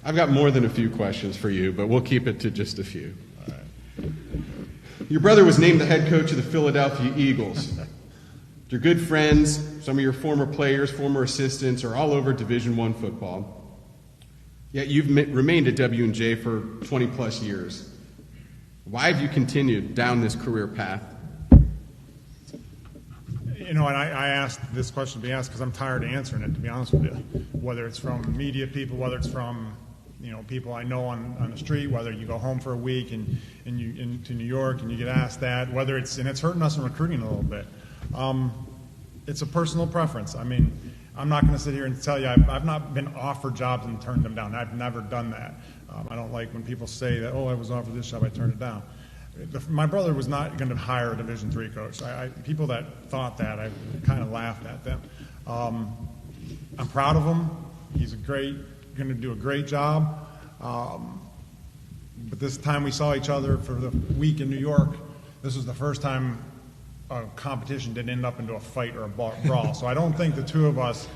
I've got more than a few questions for you, but we'll keep it to just a few. All right. Your brother was named the head coach of the Philadelphia Eagles. Your good friends, some of your former players, former assistants, are all over Division I football. Yet you've remained at W&J for 20-plus years. Why have you continued down this career path? You know, and I asked this question to be asked because I'm tired of answering it, to be honest with you. Whether it's from media people, whether it's from, you know, people I know on the street, whether you go home for a week and you into New York and you get asked that, whether it's, and it's hurting us in recruiting a little bit. It's a personal preference. I mean, I'm not going to sit here and tell you I've not been offered jobs and turned them down. I've never done that. I don't like when people say that, oh, I was offered this job, I turned it down. My brother was not going to hire a Division III coach. People that thought that, I kind of laughed at them. I'm proud of him. He's going to do a great job. But this time we saw each other for the week in New York. This was the first time a competition didn't end up into a fight or a brawl. So I don't think the two of us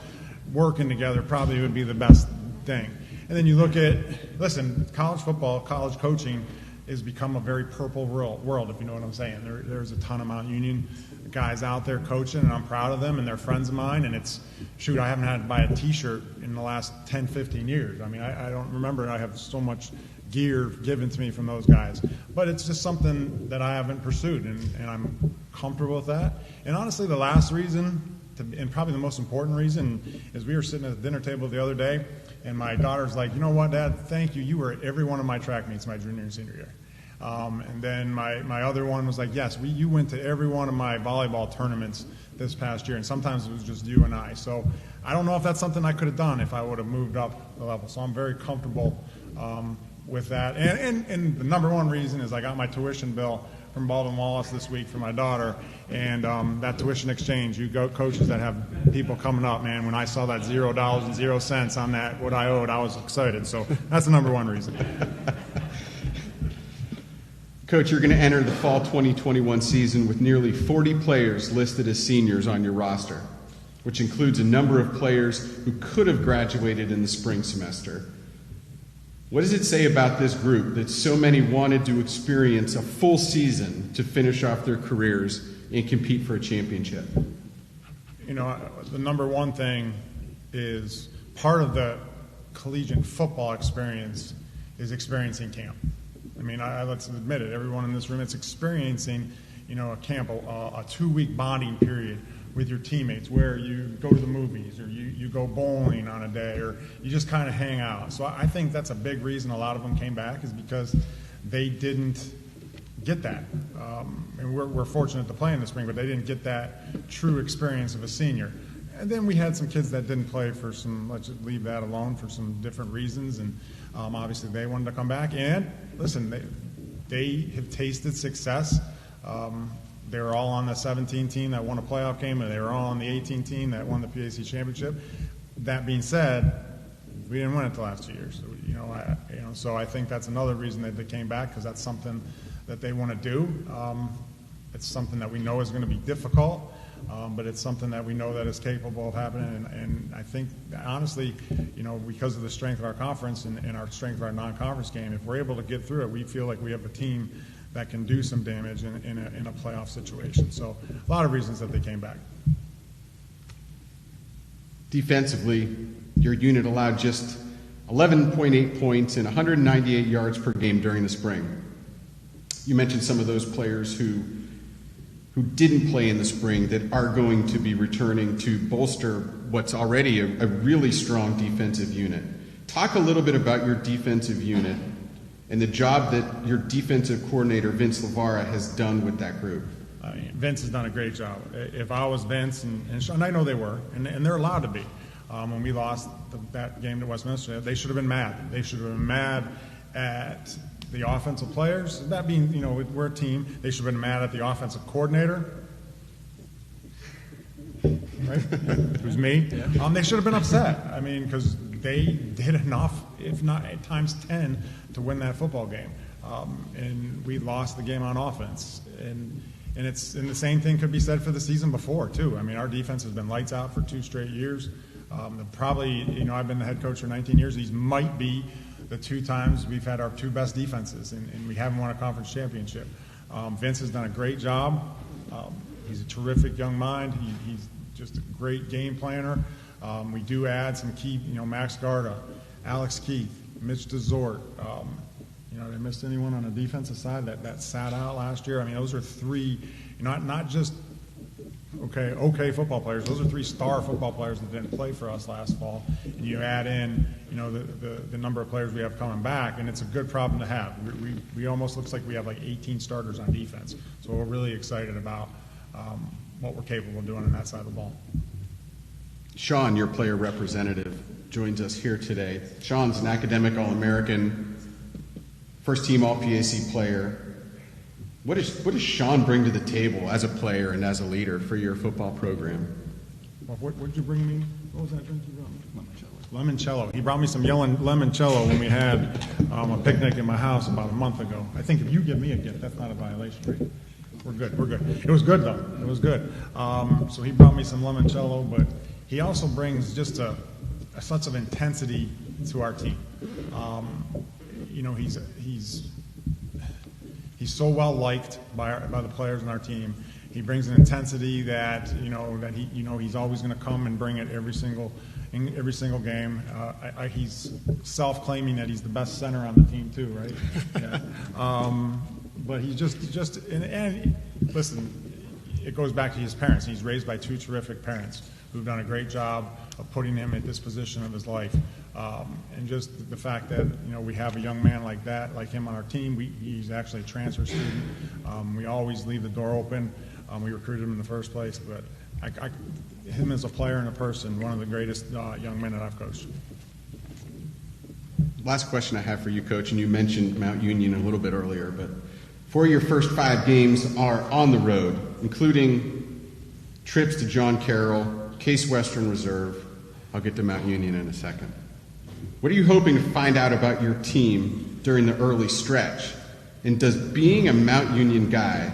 working together probably would be the best thing. And then you look at, listen, college football, college coaching has become a very purple world, if you know what I'm saying. There's a ton of Mount Union guys out there coaching, and I'm proud of them, and they're friends of mine, and it's, shoot, I haven't had to buy a T-shirt in the last 10, 15 years. I mean, I don't remember, I have so much gear given to me from those guys. But it's just something that I haven't pursued, and I'm comfortable with that. And honestly, the last reason, and probably the most important reason, is we were sitting at the dinner table the other day, and my daughter's like, you know what, Dad, thank you. You were at every one of my track meets my junior and senior year. And then my other one was like, yes, you went to every one of my volleyball tournaments this past year, and sometimes it was just you and I. So I don't know if that's something I could have done if I would have moved up the level. So I'm very comfortable with that. And the number one reason is I got my tuition bill from Baldwin Wallace this week for my daughter, and that tuition exchange, you go coaches that have people coming up, man, when I saw that $0.00 on that, what I owed, I was excited. So that's the number one reason. Coach, you're going to enter the fall 2021 season with nearly 40 players listed as seniors on your roster, which includes a number of players who could have graduated in the spring semester. What does it say about this group that so many wanted to experience a full season to finish off their careers and compete for a championship? You know, the number one thing is part of the collegiate football experience is experiencing camp. I mean, let's admit it, everyone in this room is experiencing, you know, a camp, a 2-week bonding period with your teammates where you go to the movies or you go bowling on a day or you just kind of hang out. So I think that's a big reason a lot of them came back is because they didn't get that. And we're fortunate to play in the spring, but they didn't get that true experience of a senior. And then we had some kids that didn't play for some, let's just leave that alone, for some different reasons. And obviously they wanted to come back. And listen, they have tasted success. They were all on the 17 team that won a playoff game, and they were all on the 18 team that won the PAC championship. That being said, we didn't win it the last 2 years. So, so I think that's another reason that they came back, because that's something that they want to do. It's something that we know is going to be difficult, but it's something that we know that is capable of happening. And I think, honestly, you know, because of the strength of our conference and our strength of our non-conference game, if we're able to get through it, we feel like we have a team that can do some damage in a playoff situation. So a lot of reasons that they came back. Defensively, your unit allowed just 11.8 points and 198 yards per game during the spring. You mentioned some of those players who didn't play in the spring that are going to be returning to bolster what's already a really strong defensive unit. Talk a little bit about your defensive unit and the job that your defensive coordinator, Vince LaVara, has done with that group. Vince has done a great job. If I was Vince, and I know they were, and they're allowed to be, when we lost that game to Westminster, they should have been mad. They should have been mad at the offensive players. That being, you know, we're a team. They should have been mad at the offensive coordinator, right? Who's me? Yeah. They should have been upset. I mean, because they did enough, if not at times 10, to win that football game. And we lost the game on offense. And the same thing could be said for the season before, too. I mean, our defense has been lights out for 2 straight years. Probably, I've been the head coach for 19 years. These might be the 2 times we've had our 2 best defenses, and we haven't won a conference championship. Vince has done a great job. He's a terrific young mind. He's just a great game planner. We do add some key, Max Garda, Alex Keith, Mitch DeZort. They missed anyone on the defensive side that sat out last year. I mean, those are 3, not just okay football players. Those are 3 star football players that didn't play for us last fall. And you add in, the number of players we have coming back, and it's a good problem to have. We almost looks like we have like 18 starters on defense. So we're really excited about what we're capable of doing on that side of the ball. Sean, your player representative, joins us here today. Sean's an academic All-American, first-team All-PAC player. What does Sean bring to the table as a player and as a leader for your football program? Well, what did you bring me? What was that drink you brought me? Limoncello. He brought me some limoncello when we had a picnic in my house about a month ago. I think if you give me a gift, that's not a violation, right? We're good. It was good, though. It was good. So he brought me some limoncello, but he also brings just a sense of intensity to our team. He's so well liked by the players on our team. He brings an intensity that he's always going to come and bring it every single game. He's self-claiming that he's the best center on the team too, right? Yeah. But he's just and listen, it goes back to his parents. He's raised by 2 terrific parents who've done a great job of putting him at this position of his life. And just the fact that we have a young man like him on our team. He's actually a transfer student. We always leave the door open. We recruited him in the first place, but him as a player and a person, one of the greatest young men that I've coached. Last question I have for you, Coach, and you mentioned Mount Union a little bit earlier, but 4 of your first 5 games are on the road, including trips to John Carroll, Case Western Reserve. I'll get to Mount Union in a second. What are you hoping to find out about your team during the early stretch? And does being a Mount Union guy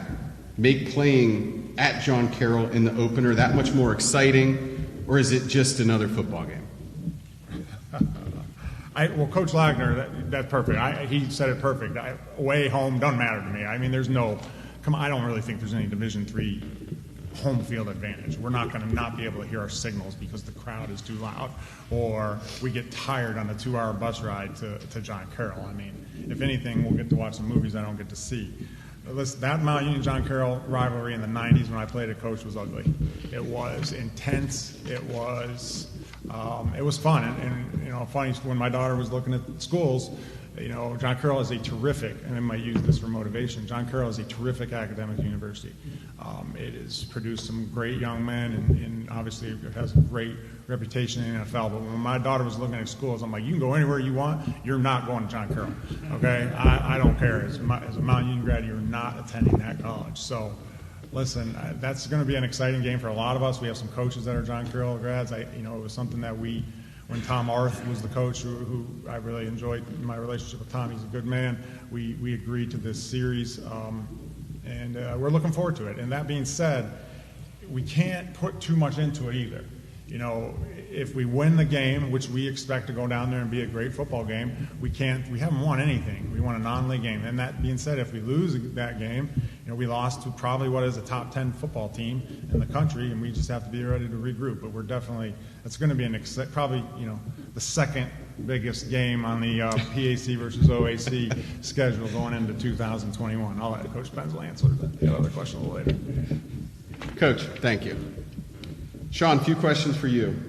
make playing at John Carroll in the opener that much more exciting, or is it just another football game? Well, Coach Lagner, that's perfect. He said it perfect. Away, home, doesn't matter to me. I mean, I don't really think there's any Division III home field advantage. We're not going to not be able to hear our signals because the crowd is too loud, or we get tired on the 2-hour bus ride to John Carroll. I mean, if anything, we'll get to watch some movies I don't get to see. Listen, that Mount Union-John Carroll rivalry in the 90s when I played at Coach was ugly. It was intense. It was fun. And funny, when my daughter was looking at schools, John Carroll is a terrific, and I might use this for motivation, John Carroll is a terrific academic university. It has produced some great young men, and obviously it has a great reputation in the NFL. But when my daughter was looking at schools, I'm like, you can go anywhere you want. You're not going to John Carroll, okay? I don't care. As a Mount Union grad, you're not attending that college. So, listen, that's going to be an exciting game for a lot of us. We have some coaches that are John Carroll grads. It was something that when Tom Arth was the coach, who I really enjoyed my relationship with Tom, he's a good man, we agreed to this series, and we're looking forward to it. And that being said, we can't put too much into it either. If we win the game, which we expect to go down there and be a great football game, we haven't won anything. We won a non-league game. And that being said, if we lose that game, we lost to probably what is a top 10 football team in the country, and we just have to be ready to regroup. But it's going to be probably the second biggest game on the PAC versus OAC schedule going into 2021. I'll let Coach Benzel answer the other question a little later. Coach, thank you. Sean, a few questions for you.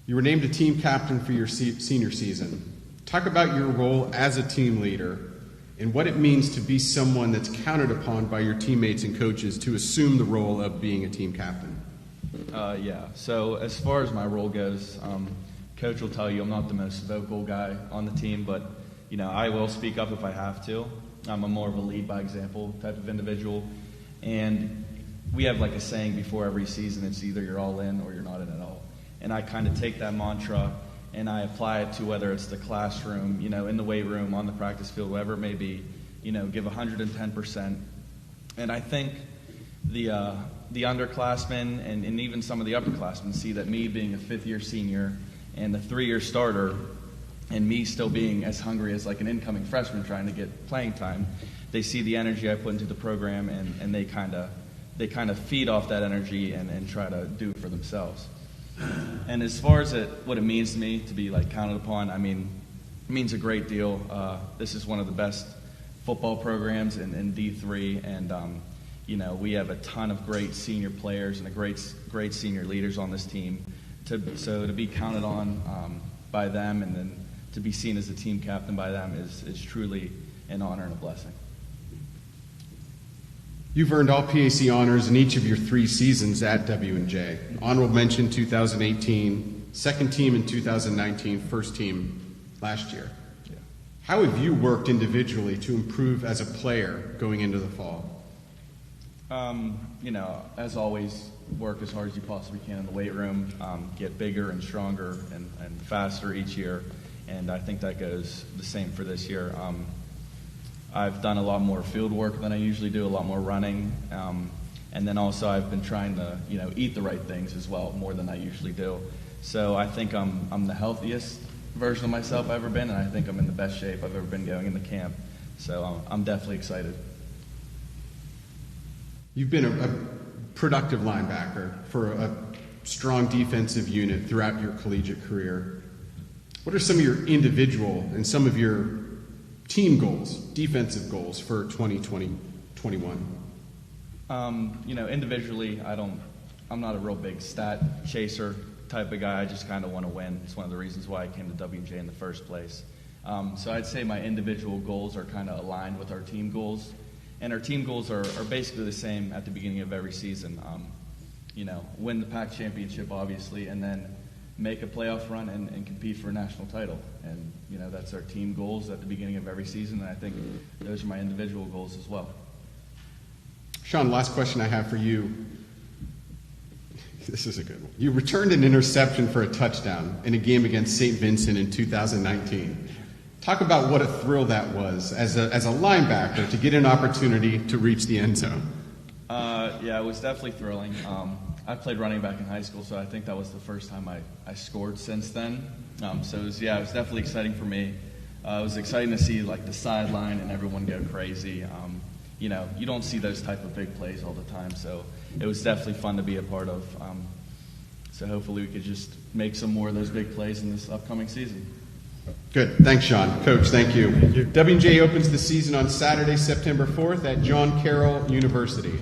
You were named a team captain for your senior season. Talk about your role as a team leader and what it means to be someone that's counted upon by your teammates and coaches to assume the role of being a team captain. So as far as my role goes, Coach will tell you I'm not the most vocal guy on the team, but I will speak up if I have to. I'm more of a lead by example type of individual, and we have like a saying before every season, it's either you're all in or you're not in at all. And I kind of take that mantra and I apply it to whether it's the classroom, in the weight room, on the practice field, whatever it may be, give 110%. And I think the the underclassmen and even some of the upperclassmen see that me being a fifth-year senior and the 3-year starter, and me still being as hungry as like an incoming freshman trying to get playing time, they see the energy I put into the program, and they kind of feed off that energy and try to do it for themselves. And as far as what it means to me to be like counted upon, I mean, it means a great deal. This is one of the best football programs in D3, and we have a ton of great senior players and a great senior leaders on this team. So to be counted on by them, and then to be seen as a team captain by them is truly an honor and a blessing. You've earned all PAC honors in each of your 3 seasons at W&J. Honorable mention 2018, second team in 2019, first team last year. Yeah. How have you worked individually to improve as a player going into the fall? As always, work as hard as you possibly can in the weight room, get bigger and stronger and faster each year, and I think that goes the same for this year. I've done a lot more field work than I usually do, a lot more running, and then also I've been trying to, eat the right things as well, more than I usually do. So I think I'm the healthiest version of myself I've ever been, and I think I'm in the best shape I've ever been going into camp. So I'm definitely excited. You've been a productive linebacker for a strong defensive unit throughout your collegiate career. What are some of your individual and some of your team goals, defensive goals for 2020-21? Individually, I'm not a real big stat chaser type of guy. I just kind of want to win. It's one of the reasons why I came to W&J in the first place. So I'd say my individual goals are kind of aligned with our team goals. And our team goals are basically the same at the beginning of every season. Win the PAC championship, obviously, and then make a playoff run and compete for a national title. And, that's our team goals at the beginning of every season, and I think those are my individual goals as well. Sean, last question I have for you. This is a good one. You returned an interception for a touchdown in a game against St. Vincent in 2019. Talk about what a thrill that was as a linebacker to get an opportunity to reach the end zone. Yeah, it was definitely thrilling. I played running back in high school, so I think that was the first time I scored since then. So it was definitely exciting for me. It was exciting to see like the sideline and everyone go crazy. You don't see those type of big plays all the time, so it was definitely fun to be a part of. So hopefully we could just make some more of those big plays in this upcoming season. Good. Thanks, Sean. Coach, thank you. W&J opens the season on Saturday, September 4th at John Carroll University.